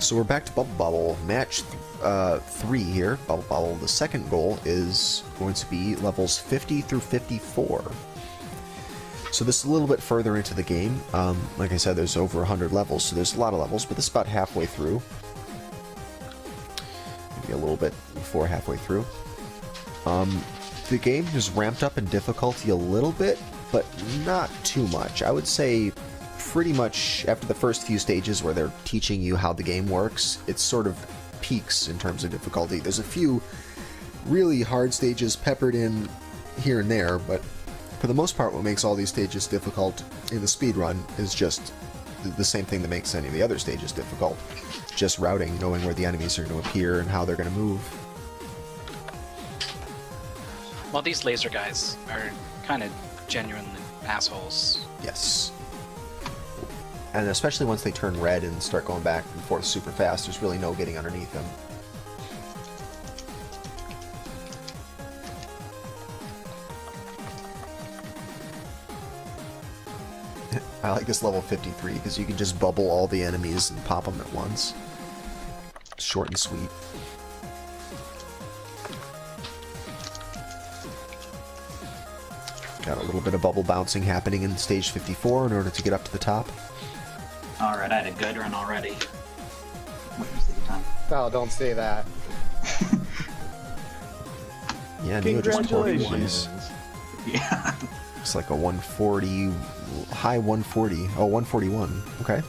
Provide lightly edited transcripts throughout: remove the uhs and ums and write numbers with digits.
So we're back to Bubble. Match 3 here. Bubble. The second goal is going to be levels 50 through 54. So this is a little bit further into the game. Like I said, there's over 100 levels, so there's a lot of levels, but this is about halfway through. Maybe a little bit before halfway through. The game has ramped up in difficulty a little bit, but not too much. I would say pretty much after the first few stages where they're teaching you how the game works, it sort of peaks in terms of difficulty. There's a few really hard stages peppered in here and there, but for the most part what makes all these stages difficult in the speedrun is just the same thing that makes any of the other stages difficult. Just routing, knowing where the enemies are going to appear and how they're going to move. Well, these laser guys are kind of genuinely assholes. Yes. And especially once they turn red and start going back and forth super fast, there's really no getting underneath them. I like this level 53 because you can just bubble all the enemies and pop them at once. Short and sweet. Got a little bit of bubble bouncing happening in stage 54 in order to get up to the top. Alright, I had a good run already. Where's the time? Oh, don't say that. Yeah, Neo just pulled Congratulations. Yeah. It's like a 140, high 140. Oh, 141. Okay.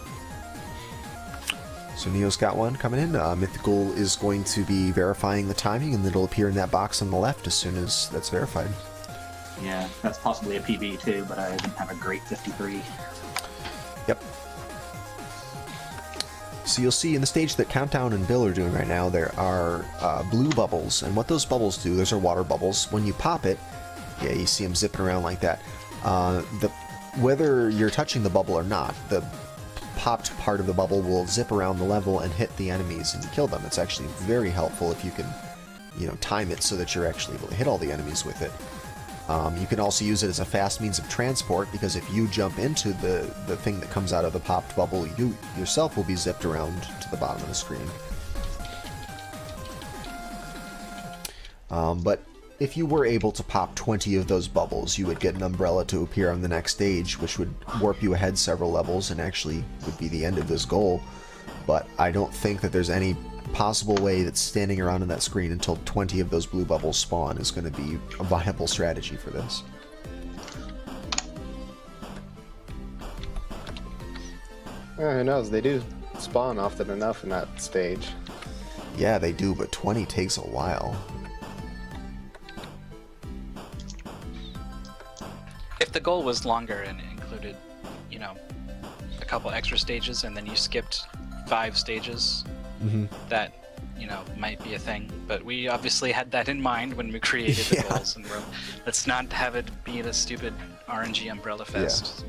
So Neo's got one coming in. Mythical is going to be verifying the timing, and it'll appear in that box on the left as soon as that's verified. Yeah, that's possibly a PB too, but I didn't have a great 53. Yep. So you'll see in the stage that Countdown and Bill are doing right now, there are blue bubbles, and what those bubbles do, those are water bubbles. When you pop it, yeah, you see them zipping around like that. Whether you're touching the bubble or not, the popped part of the bubble will zip around the level and hit the enemies and kill them. It's actually very helpful if you can, time it so that you're actually able to hit all the enemies with it. You can also use it as a fast means of transport, because if you jump into the thing that comes out of the popped bubble, you yourself will be zipped around to the bottom of the screen. But if you were able to pop 20 of those bubbles, you would get an umbrella to appear on the next stage, which would warp you ahead several levels and actually would be the end of this goal. But I don't think that there's any possible way that standing around on that screen until 20 of those blue bubbles spawn is going to be a viable strategy for this. Who knows? They do spawn often enough in that stage. Yeah, they do, but 20 takes a while. If the goal was longer and it included, a couple extra stages, and then you skipped 5 stages, that, might be a thing. But we obviously had that in mind when we created the goals, and let's not have it be a stupid RNG umbrella fest.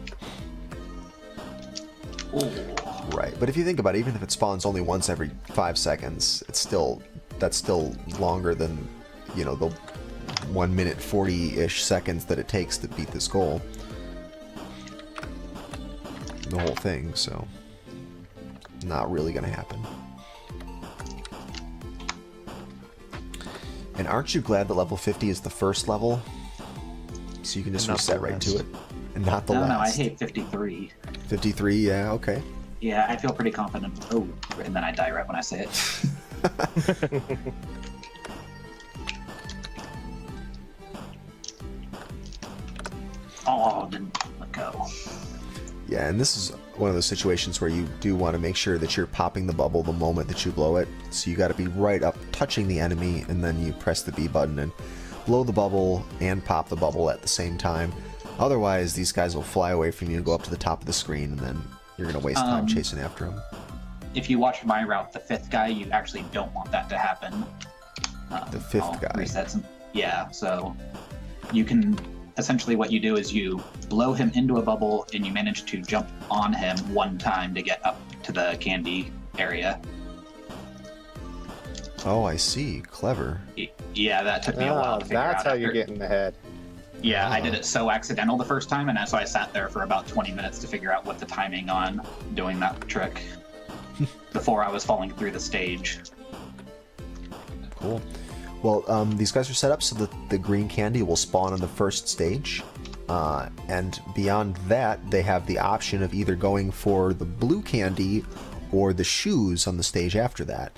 Ooh. Right, but if you think about it, even if it spawns only once every 5 seconds, that's still longer than, the 1 minute 40-ish seconds that it takes to beat this goal. The whole thing, so not really going to happen. And aren't you glad that level 50 is the first level? So you can just reset right to it, and not the last. No, I hate 53. 53, yeah, okay. Yeah, I feel pretty confident. Oh, and then I die right when I say it. Oh, didn't let go. Yeah, and this is one of those situations where you do want to make sure that you're popping the bubble the moment that you blow it. So you got to be right up touching the enemy, and then you press the B button and blow the bubble and pop the bubble at the same time. Otherwise, these guys will fly away from you and go up to the top of the screen, and then you're going to waste time chasing after them. If you watch my route, the 5th guy, you actually don't want that to happen. The 5th guy? Reset some, yeah, so you can... Essentially what you do is you blow him into a bubble and you manage to jump on him one time to get up to the candy area. Oh, I see. Clever. Yeah, that took me a while to figure out. That's how you get in the head. Yeah, I did it so accidental the first time, and so I sat there for about 20 minutes to figure out what the timing on doing that trick. before I was falling through the stage. Cool. Well, these guys are set up so that the green candy will spawn on the first stage. And beyond that, they have the option of either going for the blue candy or the shoes on the stage after that,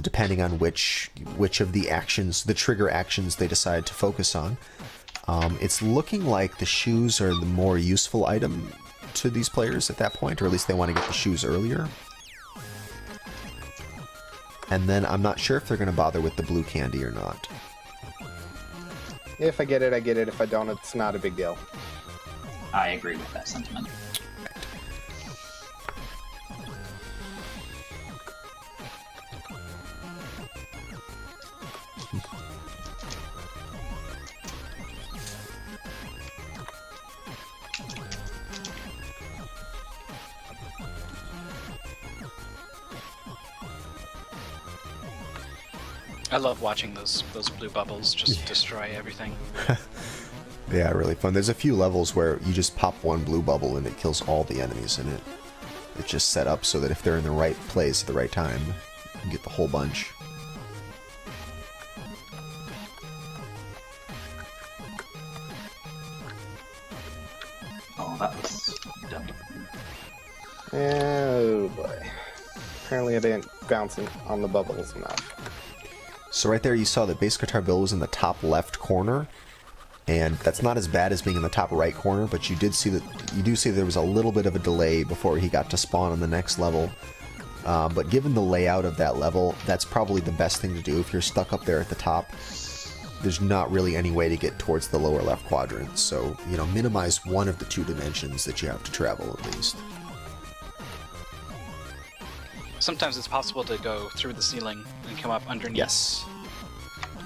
depending on which of the actions, the trigger actions they decide to focus on. It's looking like the shoes are the more useful item to these players at that point, or at least they want to get the shoes earlier. And then I'm not sure if they're going to bother with the blue candy or not. If I get it, I get it. If I don't, it's not a big deal. I agree with that sentiment. I love watching those blue bubbles just destroy everything. Yeah, really fun. There's a few levels where you just pop one blue bubble and it kills all the enemies in it. It's just set up so that if they're in the right place at the right time, you can get the whole bunch. Oh, that was dumb. Oh boy. Apparently I didn't bounce on the bubbles enough. So right there you saw that BassguitarBill was in the top left corner, and that's not as bad as being in the top right corner, but you do see there was a little bit of a delay before he got to spawn on the next level. But given the layout of that level, that's probably the best thing to do. If you're stuck up there at the top, there's not really any way to get towards the lower left quadrant, so, you know, minimize one of the two dimensions that you have to travel at least. Sometimes it's possible to go through the ceiling and come up underneath. Yes.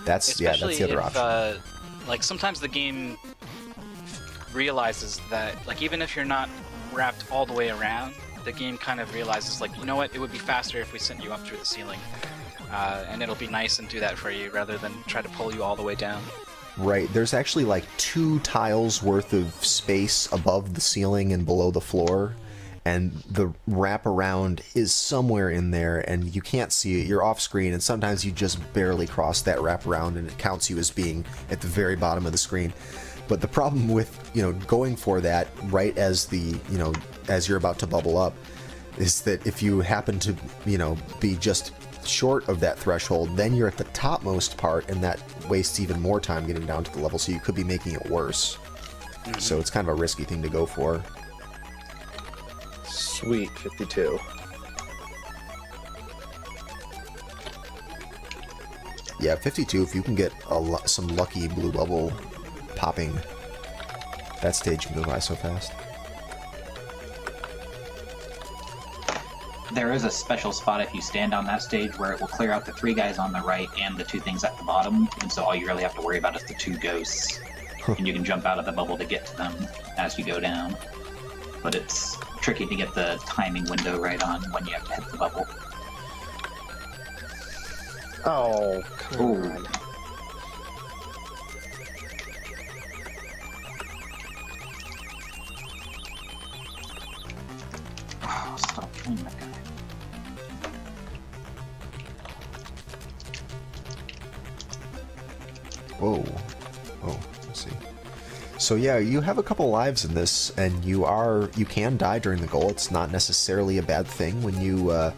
That's the other option. Like, sometimes the game realizes that, like, even if you're not wrapped all the way around, the game kind of realizes, like, you know what, it would be faster if we sent you up through the ceiling. And it'll be nice and do that for you rather than try to pull you all the way down. Right, there's actually like 2 tiles worth of space above the ceiling and below the floor, and the wraparound is somewhere in there, and you can't see it. You're off screen, and sometimes you just barely cross that wraparound, and it counts you as being at the very bottom of the screen. But the problem with, you know, going for that right as as you're about to bubble up, is that if you happen to, you know, be just short of that threshold, then you're at the topmost part, and that wastes even more time getting down to the level, so you could be making it worse. So it's kind of a risky thing to go for. Sweet, 52. Yeah, 52, if you can get some lucky blue bubble popping, that stage can go by so fast. There is a special spot if you stand on that stage where it will clear out the 3 guys on the right and the 2 things at the bottom, and so all you really have to worry about is the 2 ghosts. And you can jump out of the bubble to get to them as you go down. But it's tricky to get the timing window right on when you have to hit the bubble. Oh, come on. Oh, stop killing that guy. Whoa. Oh, let's see. So yeah, you have a couple lives in this, and you can die during the goal. It's not necessarily a bad thing. When you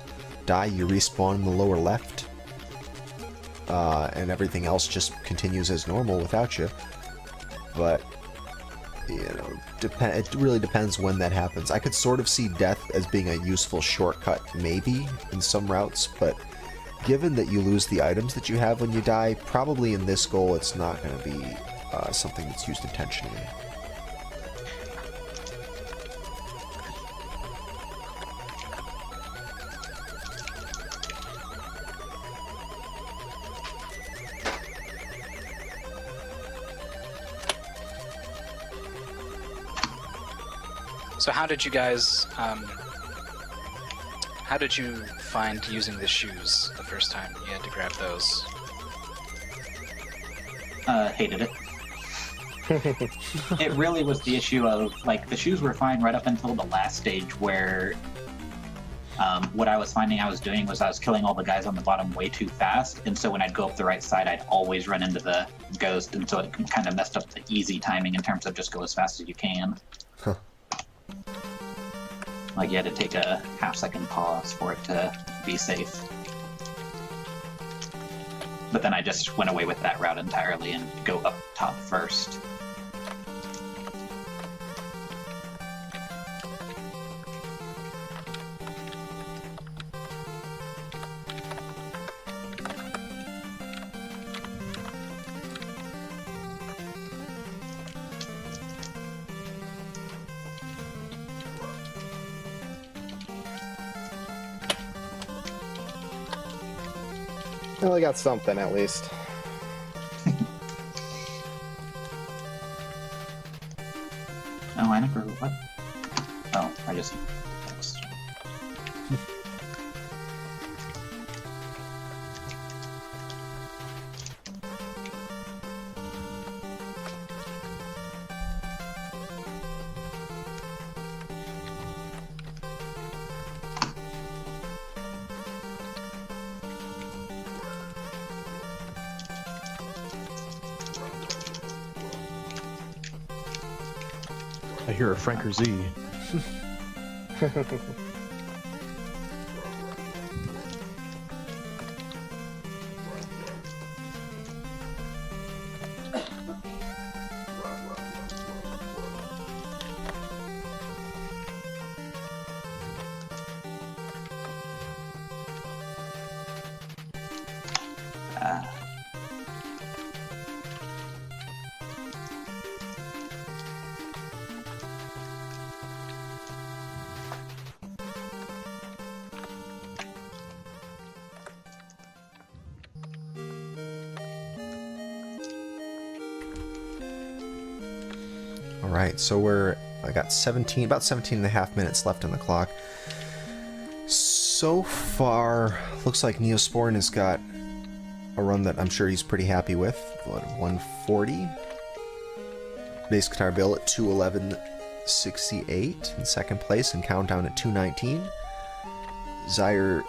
die, you respawn in the lower left, and everything else just continues as normal without you. But, you know, it really depends when that happens. I could sort of see death as being a useful shortcut, maybe, in some routes, but given that you lose the items that you have when you die, probably in this goal it's not going to be something that's used intentionally. So how did you guys, how did you find using the shoes the first time you had to grab those? Hated it. It really was the issue of, like, the shoes were fine right up until the last stage where What I was finding I was doing was I was killing all the guys on the bottom way too fast, and so when I'd go up the right side, I'd always run into the ghost, and so it kind of messed up the easy timing in terms of just go as fast as you can. Huh. Like you had to take a half-second pause for it to be safe. But then I just went away with that route entirely and go up top first. Well, I got something at least. Oh, I never... What? Oh, I just... Text. I hear a Franker Z. Alright, so I got about 17 and a half minutes left on the clock. So far, looks like Neosporin has got a run that I'm sure he's pretty happy with. What, 140? BassguitarBill at 211.68 in second place, and Countdown at 219. Zyre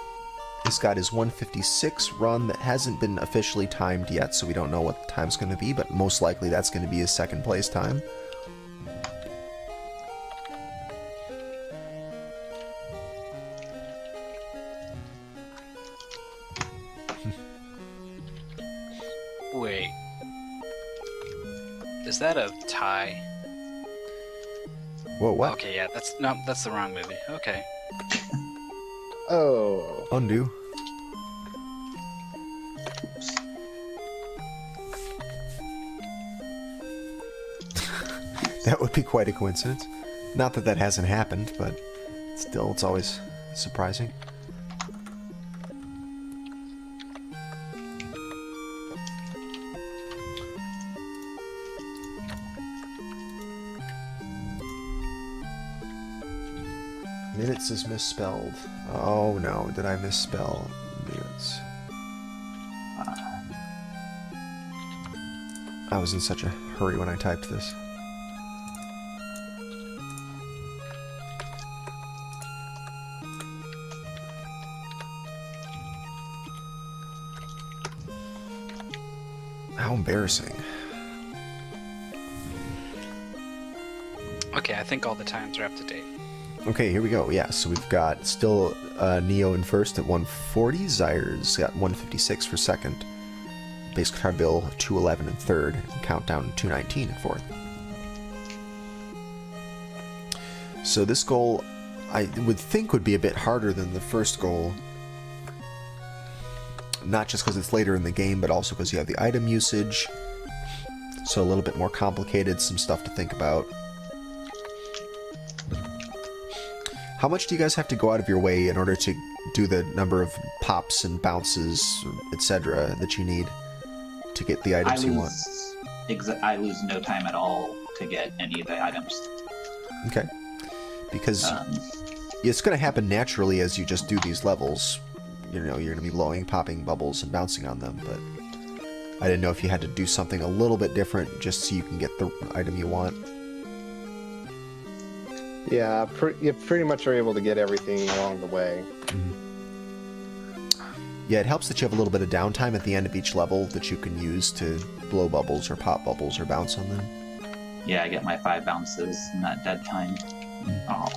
has got his 156 run that hasn't been officially timed yet, so we don't know what the time's going to be, but most likely that's going to be his second place time. Wait. Is that a tie? Whoa, what? Okay, yeah, that's the wrong movie. Okay. Oh. Undo. That would be quite a coincidence. Not that that hasn't happened, but still, it's always surprising. Minutes is misspelled. Oh no, did I misspell minutes? I was in such a hurry when I typed this. How embarrassing. Okay, I think all the times are up to date. Okay, here we go. Yeah, so we've got still Neo in first at 140. Zyre's got 156 for second. BassguitarBill 211 in third. And Countdown 219 in fourth. So this goal, I would think, would be a bit harder than the first goal. Not just because it's later in the game, but also because you have the item usage. So a little bit more complicated, some stuff to think about. How much do you guys have to go out of your way in order to do the number of pops and bounces, etc., that you need to get the items you want? I lose no time at all to get any of the items. Okay. Because it's going to happen naturally as you just do these levels. You know, you're going to be blowing, popping bubbles, and bouncing on them, but I didn't know if you had to do something a little bit different just so you can get the item you want. Yeah, you pretty much are able to get everything along the way. Yeah, it helps that you have a little bit of downtime at the end of each level that you can use to blow bubbles or pop bubbles or bounce on them. Yeah, I get my 5 bounces in that dead time. Oh.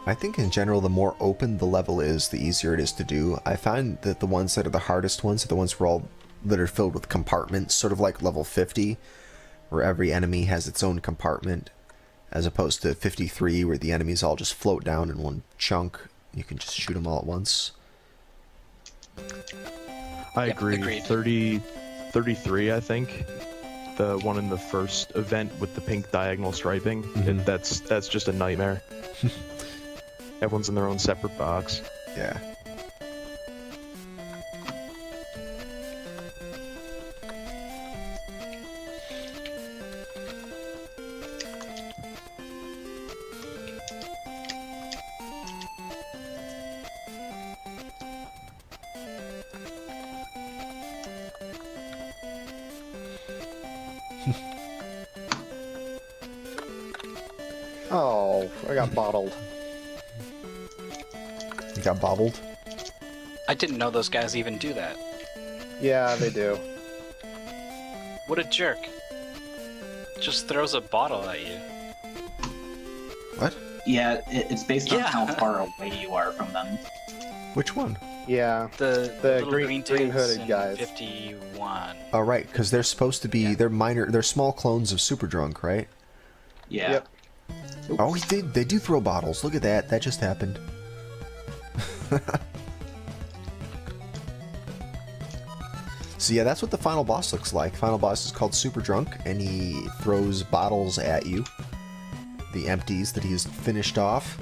I think in general, the more open the level is, the easier it is to do. I find that the ones that are the hardest ones are the ones that are filled with compartments, sort of like level 50, where every enemy has its own compartment, as opposed to 53, where the enemies all just float down in one chunk. You can just shoot them all at once. I agree. agreed. 33, I think. The one in the first event with the pink diagonal striping. Mhm. That's just a nightmare. Everyone's in their own separate box. Yeah. Oh, I got bottled. You got bobbled? I didn't know those guys even do that. Yeah, they do. What a jerk. Just throws a bottle at you. What? Yeah, it's based on Yeah. how far away you are from them. Which one? Yeah. The The little green dudes hooded in guys. 51. Oh, right, because they're supposed to be, Yeah. they're small clones of Super Drunk, right? Yeah. Yep. Oh, they do throw bottles. Look at that. That just happened. So yeah, that's what the final boss looks like. Final boss is called Super Drunk, and he throws bottles at you. The empties that he's finished off.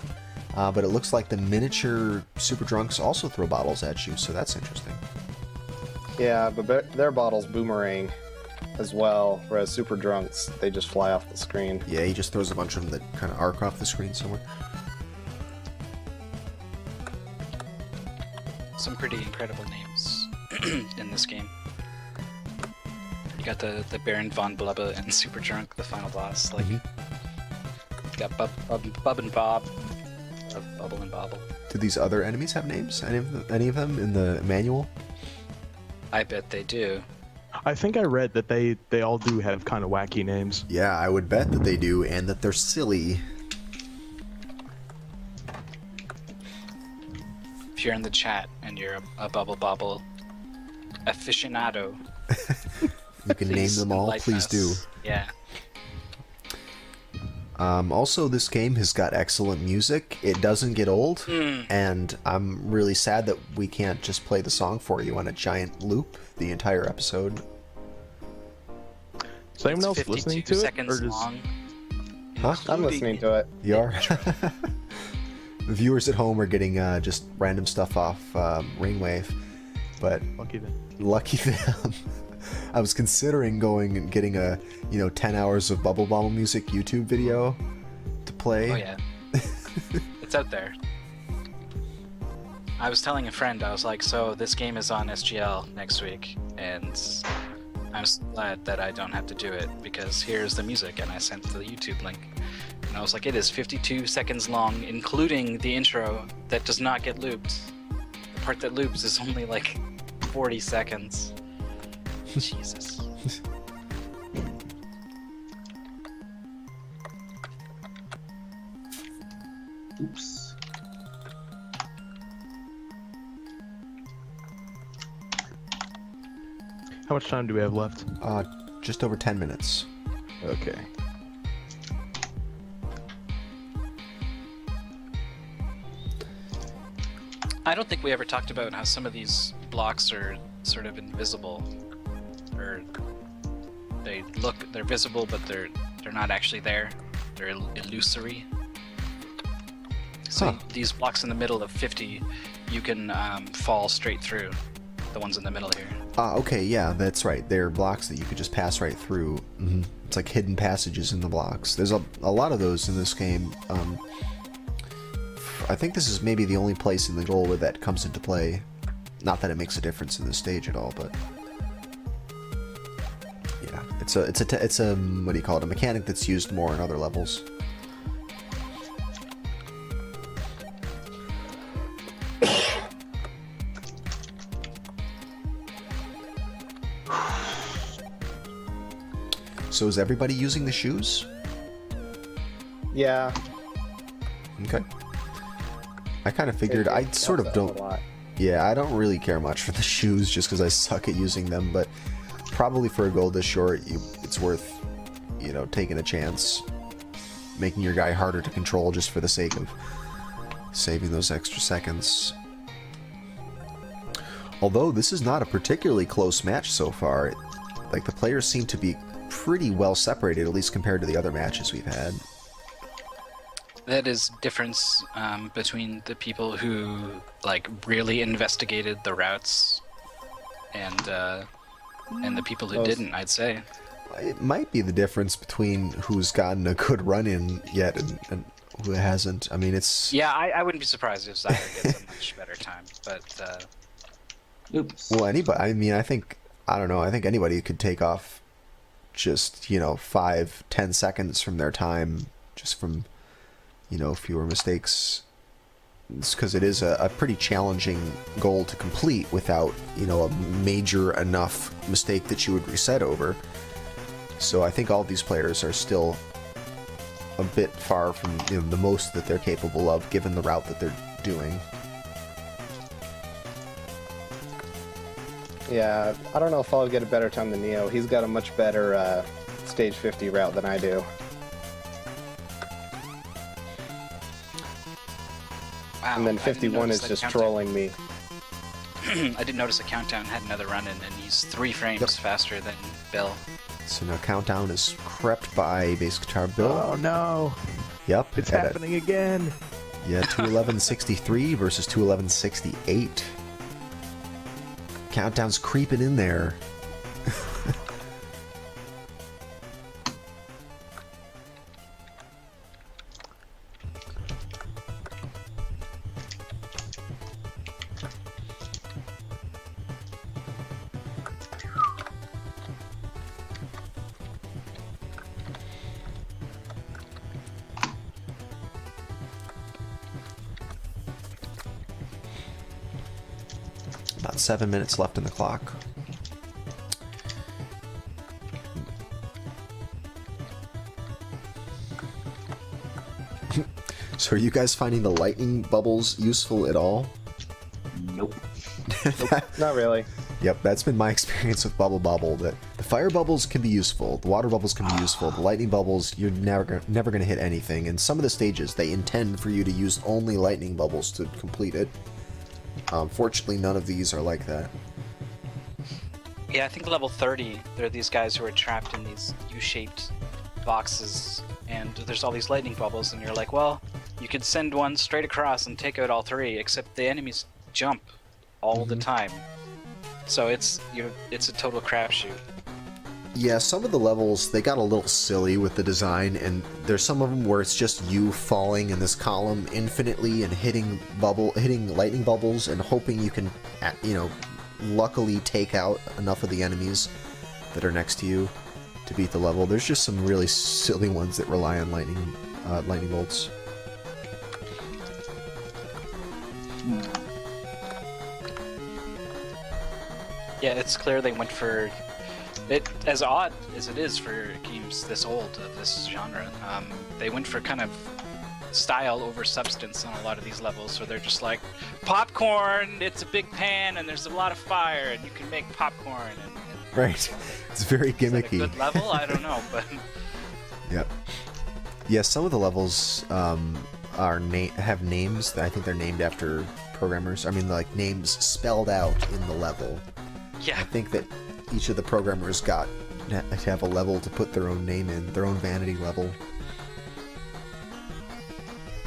But it looks like the miniature Super Drunks also throw bottles at you, so that's interesting. Yeah, but their bottles boomerang as well, whereas Super Drunks, they just fly off the screen. Yeah, he just throws a bunch of them that kind of arc off the screen somewhere. Some pretty incredible names in this game. You got the Baron von Blubba and Super Drunk, the final boss. Like, you got Bub and Bob of Bubble and Bobble. Do these other enemies have names? Any of them in the manual? I bet they do. I think I read that they all do have kind of wacky names. Yeah, I would bet that they do, and that they're silly. If you're in the chat and you're a Bubble Bobble aficionado, You can name please them all, enlighten please us. do. Yeah. Also, this game has got excellent music. It doesn't get old, and I'm really sad that we can't just play the song for you on a giant loop the entire episode. Is anyone It's else 52 listening to it? seconds Or does... long. Huh? I'm listening to it. You are? The viewers at home are getting just random stuff off Ringwave, but Lucky then. lucky them. I was considering going and getting a 10 hours of Bubble Bobble music YouTube video to play. Oh yeah. It's out there. I was telling a friend, I was like, so this game is on SGL next week, and I'm so glad that I don't have to do it, because here's the music, and I sent the YouTube link. And I was like, it is 52 seconds long, including the intro that does not get looped. The part that loops is only like 40 seconds. Jesus. Oops. How much time do we have left? Just over 10 minutes. Okay. I don't think we ever talked about how some of these blocks are sort of invisible, or they're visible, but they're not actually there. They're illusory. So Huh. these blocks in the middle of 50, you can fall straight through. the ones in the middle here. Okay, yeah, that's right. They're blocks that you could just pass right through. It's like hidden passages in the blocks. There's a lot of those in this game. I think this is maybe the only place in the goal where that comes into play. Not that it makes a difference in the stage at all, but yeah, it's a what do you call it? A mechanic that's used more in other levels. So is everybody using the shoes? Yeah. Okay. I kind of figured. I sort of don't. Yeah, I don't really care much for the shoes just because I suck at using them, but probably for a goal this short, it's worth, you know, taking a chance, making your guy harder to control just for the sake of saving those extra seconds. Although this is not a particularly close match so far, like the players seem to be pretty well separated, at least compared to the other matches we've had. That is difference between the people who like really investigated the routes and the people who didn't, I'd say. It might be the difference between who's gotten a good run in yet and who hasn't. I mean, it's... Yeah, I wouldn't be surprised if Zyre gets a much better time, but... Oops. Well, anybody... I mean, I think anybody could take off just, you know, 5-10 seconds from their time just from, you know, fewer mistakes. It's because it is a pretty challenging goal to complete without, you know, a major enough mistake that you would reset over. So I think all of these players are still a bit far from, you know, the most that they're capable of given the route that they're doing. Yeah, I don't know if I'll get a better time than Neo. He's got a much better stage 50 route than I do. Wow, And then 51 is just trolling me. I didn't notice a countdown had another run in, and he's 3 frames faster than Bill. So now Countdown is crept by BassguitarBill. Oh no! Yep. It's happening again! Yeah, 211.63 versus 211.68. Countdown's creeping in there. About 7 minutes left in the clock. So are you guys finding the lightning bubbles useful at all? Nope. Not really. Yep, that's been my experience with Bobble. That the fire bubbles can be useful, the water bubbles can be useful, the lightning bubbles, you're never going to hit anything. And some of the stages, they intend for you to use only lightning bubbles to complete it. Fortunately, none of these are like that. Yeah, I think level 30, there are these guys who are trapped in these U-shaped boxes, and there's all these lightning bubbles, and you're like, well, you could send one straight across and take out all 3, except the enemies jump all the time. So it's a total crapshoot. Yeah, some of the levels, they got a little silly with the design, and there's some of them where it's just you falling in this column infinitely and hitting lightning bubbles and hoping you can, you know, luckily take out enough of the enemies that are next to you to beat the level. There's just some really silly ones that rely on lightning bolts. Yeah, it's clear they went for it. As odd as it is for games this old of this genre, they went for kind of style over substance on a lot of these levels. So they're just like, popcorn, it's a big pan and there's a lot of fire and you can make popcorn. And Right. It's very gimmicky. Is that a good level? I don't know, but Yep. Yeah, some of the levels have names that I think they're named after programmers. I mean, like names spelled out in the level. yeah. I think that each of the programmers got to have a level to put their own name in, their own vanity level.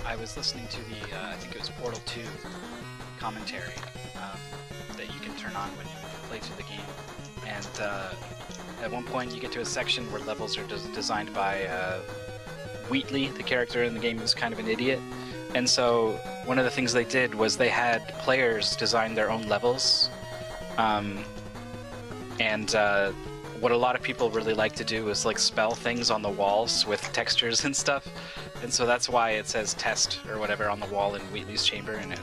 I was listening to the I think it was Portal 2 commentary that you can turn on when you play through the game. And at one point you get to a section where levels are designed by Wheatley, the character in the game, is kind of an idiot. And so one of the things they did was they had players design their own levels. What a lot of people really like to do is like spell things on the walls with textures and stuff. And so that's why it says test or whatever on the wall in Wheatley's chamber, and it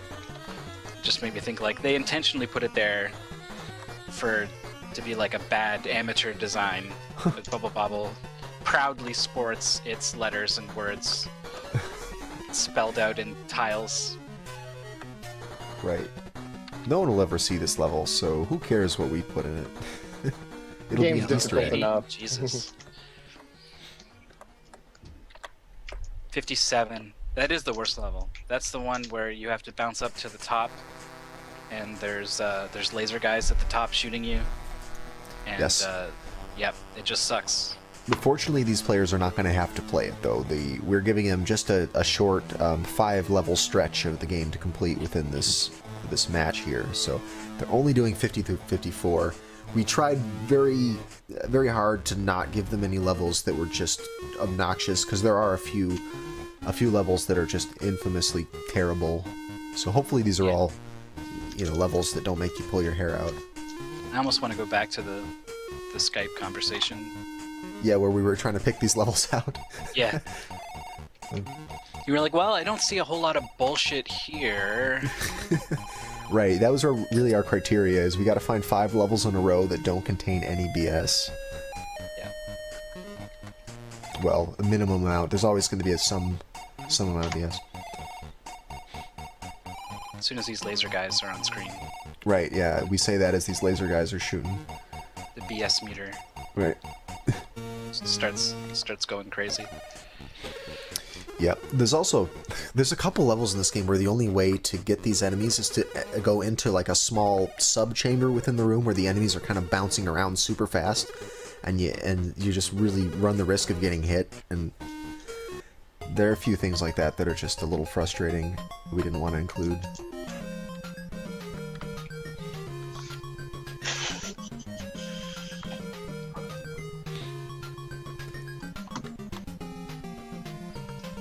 just made me think like they intentionally put it there to be like a bad amateur design. But Bobble proudly sports its letters and words spelled out in tiles. Right. No one will ever see this level, so who cares what we put in it? It'll be Game's an Easter difficult egg. enough. Jesus. 57. That is the worst level. That's the one where you have to bounce up to the top, and there's laser guys at the top shooting you. And, Yes. Yep, it just sucks. But fortunately, these players are not going to have to play it, though. We're giving them just a short 5-level stretch of the game to complete within this match here. So they're only doing 50 through 54. We tried very, very hard to not give them any levels that were just obnoxious, because there are a few levels that are just infamously terrible. So hopefully these are all, levels that don't make you pull your hair out. I almost want to go back to the Skype conversation. Yeah, where we were trying to pick these levels out. Yeah. You were like, well, I don't see a whole lot of bullshit here. Right, that was really our criteria, is we got to find 5 levels in a row that don't contain any BS. Yeah. Well, a minimum amount. There's always going to be some amount of BS. As soon as these laser guys are on screen, Right, yeah, we say that as these laser guys are shooting. the BS meter Right. starts going crazy. Yeah, there's a couple levels in this game where the only way to get these enemies is to go into like a small sub-chamber within the room where the enemies are kind of bouncing around super fast, and you just really run the risk of getting hit, and there are a few things like that that are just a little frustrating we didn't want to include.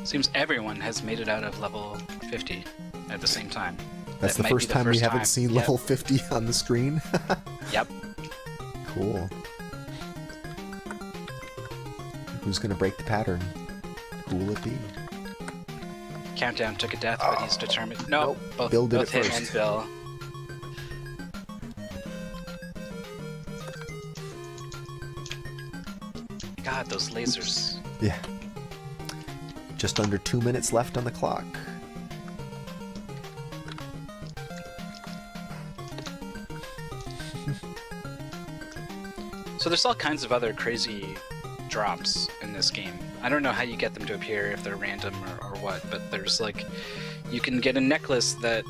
Seems everyone has made it out of level 50 at the same time. That's That the might be first time we haven't time. seen Yep. level 50 on the screen. Yep. Cool. Who's gonna break the pattern? Who will it be? Countdown took a death, but he's determined. No, Nope. Bill did both it him first. and Bill. God, those lasers. Yeah. Just under 2 minutes left on the clock. So there's all kinds of other crazy drops in this game. I don't know how you get them to appear, if they're random or what, but there's like, you can get a necklace that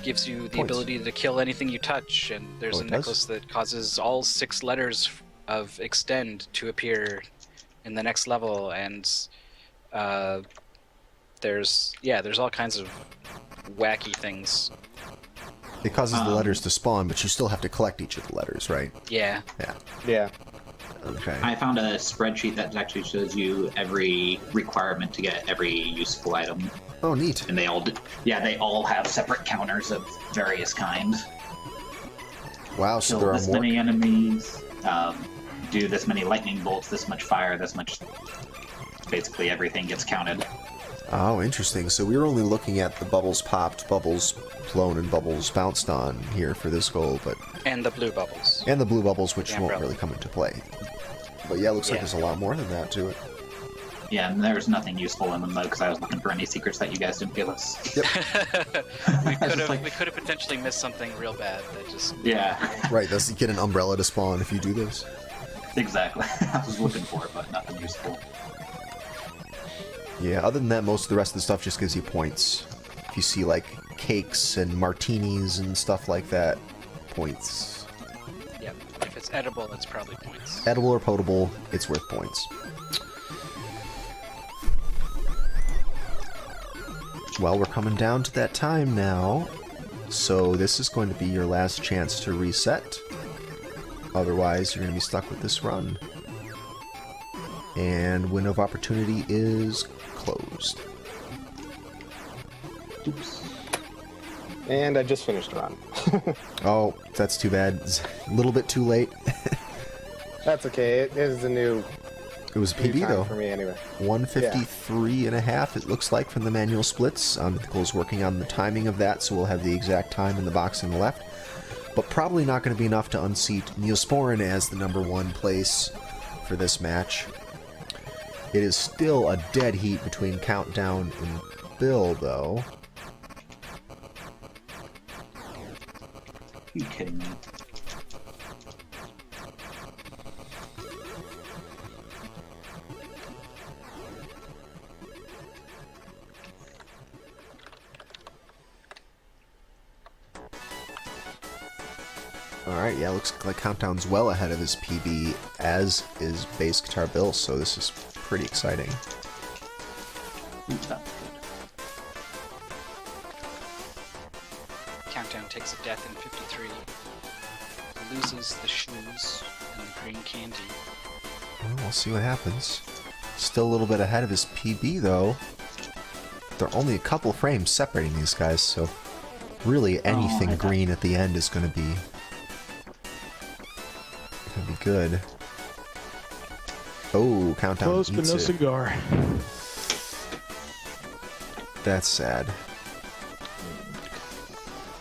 gives you the Points. ability to kill anything you touch, and there's Oh, a it does? necklace that causes all 6 letters of extend to appear in the next level, and there's all kinds of wacky things. It causes the letters to spawn, but you still have to collect each of the letters, right? Yeah. Yeah. Yeah. Okay. I found a spreadsheet that actually shows you every requirement to get every useful item, Oh, neat. and they all have separate counters of various kinds. Wow, so Kill there are this more. many enemies, do this many lightning bolts, this much fire, this much. Basically, everything gets counted. Oh, interesting. So we were only looking at the bubbles popped, bubbles blown, and bubbles bounced on here for this goal, but And the blue bubbles. and the blue bubbles, which The won't umbrella. really come into play. But yeah, it looks like Yeah. there's a lot more than that to it. Yeah, and there's nothing useful in them though, because I was looking for any secrets that you guys didn't give us. we could like- have potentially missed something real bad that just. Yeah, Right, that's you get an umbrella to spawn if you do this. exactly. I was looking for it, but nothing useful. Yeah, other than that, most of the rest of the stuff just gives you points. If you see, like, cakes and martinis and stuff like that, points. Yep. If it's edible, it's probably points. Edible or potable, it's worth points. Well, we're coming down to that time now. So this is going to be your last chance to reset. Otherwise, you're going to be stuck with this run. And window of opportunity is closed. Oops. And I just finished a run. Oh, that's too bad. It's a little bit too late. That's okay. It is a new It was a new PB time though. for me anyway. 153 and a half, it looks like, from the manual splits. Mythical's working on the timing of that, so we'll have the exact time in the box on the left. But probably not going to be enough to unseat Neosporin as the #1 place for this match. It is still a dead heat between Countdown and Bill, though. You kidding me? Alright, yeah, looks like Countdown's well ahead of his PB, as is BassguitarBill, so this is pretty exciting. Oops, that was good. Countdown takes a death in 53. Loses the shoes and the green candy. Well, we'll see what happens. Still a little bit ahead of his PB, though. There are only a couple frames separating these guys, so really anything green at the end is going to be good. Oh, Countdown Close but eats no it. cigar. That's sad.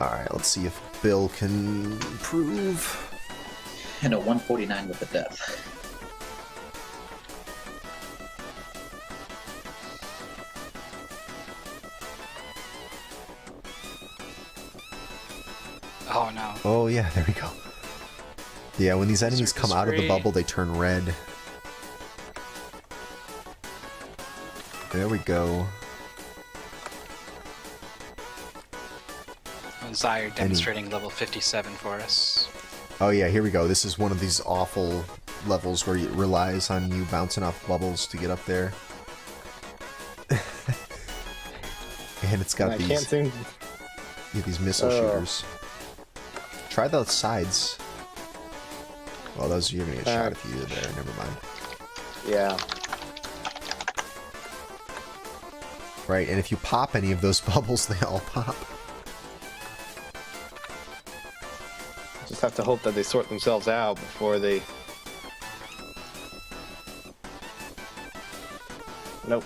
Alright, let's see if Bill can improve. And a 149 with the death. Oh no. Oh yeah, there we go. Yeah, when these enemies Circus come out of the free. bubble, they turn red. There we go. Zyre demonstrating level 57 for us. Oh yeah, here we go. This is one of these awful levels where it relies on you bouncing off bubbles to get up there. And it's got And I can't seem. these missile shooters. Try the sides. Well, those you're gonna get shot if you do there. Never mind. Yeah. Right, and if you pop any of those bubbles, they all pop. Just have to hope that they sort themselves out before they. Nope.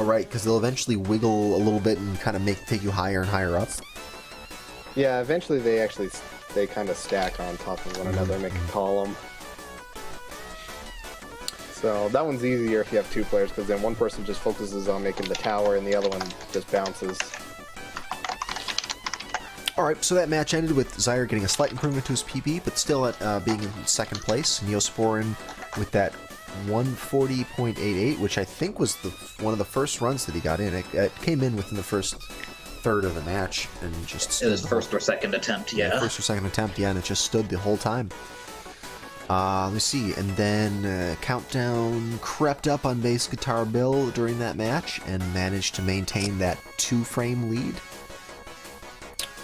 Alright, because they'll eventually wiggle a little bit and kind of take you higher and higher up. Yeah, eventually they kind of stack on top of one another, make a column. So that one's easier if you have two players, because then one person just focuses on making the tower and the other one just bounces. Alright, so that match ended with Zyre getting a slight improvement to his PB, but still at being in second place. Neosporin with that 140.88, which I think was one of the first runs that he got in. It came in within the first third of the match and just stood It was first or second attempt, yeah. First or second attempt, yeah, and it just stood the whole time. Let's see, and then Countdown crept up on BassguitarBill during that match and managed to maintain that 2-frame lead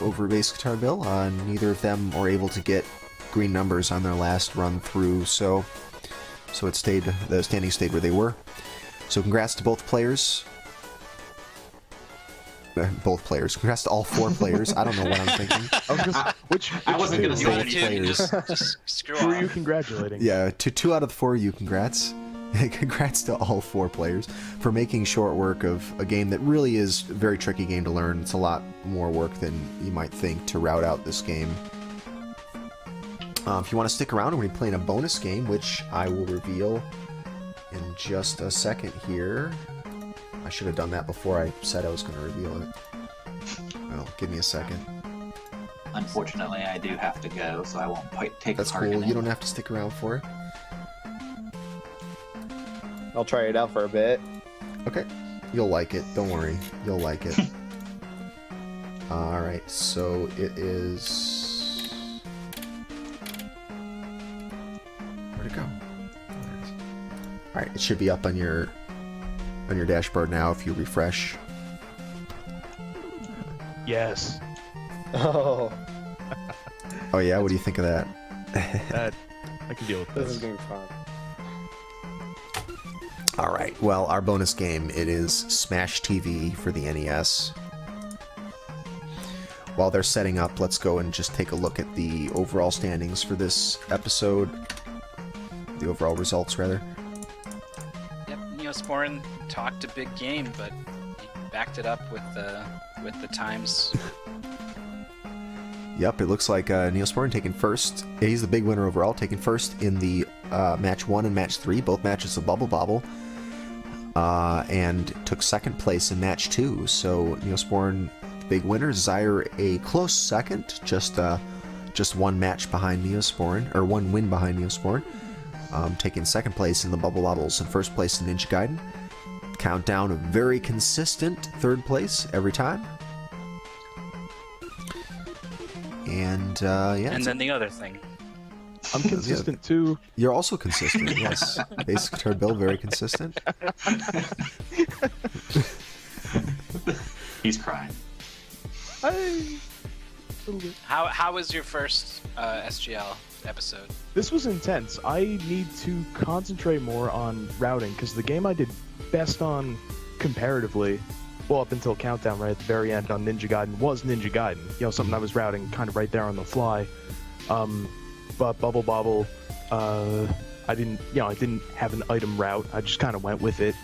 over BassguitarBill. Neither of them were able to get green numbers on their last run through, so it stayed, the standings stayed where they were. So congrats to both players. Both players. Congrats to all 4 players. I don't know what I'm thinking. I wasn't going to say Both anything. players. Just screw Who are you off. congratulating? Yeah, to 2 out of the 4 of you, congrats. Congrats to all 4 players for making short work of a game that really is a very tricky game to learn. It's a lot more work than you might think to route out this game. If you want to stick around, we're going to be playing a bonus game, which I will reveal in just a second here. I should have done that before I said I was going to reveal it. Well, give me a second. Unfortunately, I do have to go, so I won't take That's part cool. in it. You don't have to stick around for it. I'll try it out for a bit. Okay. You'll like it. Don't worry. You'll like it. Alright, so it is... Where'd it go? There it is. Alright, it should be up on your dashboard now if you refresh. Yes. Oh, Oh yeah, what do you think of that? That I can deal with this is this. gonna be fun. All right. Well, our bonus game, it is Smash TV for the NES. While they're setting up, let's go and just take a look at the overall standings for this episode. The overall results, rather. Yep, Neosporin talked a big game, but he backed it up with the times. Yep, it looks like Neosporin taking first. He's the big winner overall, taking first in the match 1 and match 3, both matches of Bobble. And took second place in match 2. So Neosporin, the big winner. Zyre, a close second, just one match behind Neosporin, or one win behind Neosporin. Taking second place in the Bobbles and first place in Ninja Gaiden. Countdown, a very consistent third place every time. And yeah. And then the other thing. I'm consistent too. You're also consistent, yes. BassguitarBill, very consistent. He's crying. Hey. Little bit. How was your first SGL episode? This was intense. I need to concentrate more on routing because the game I did best on comparatively, well, up until Countdown right at the very end on Ninja Gaiden was Ninja Gaiden. You know, something I was routing kind of right there on the fly. But Bobble, I didn't have an item route. I just kind of went with it.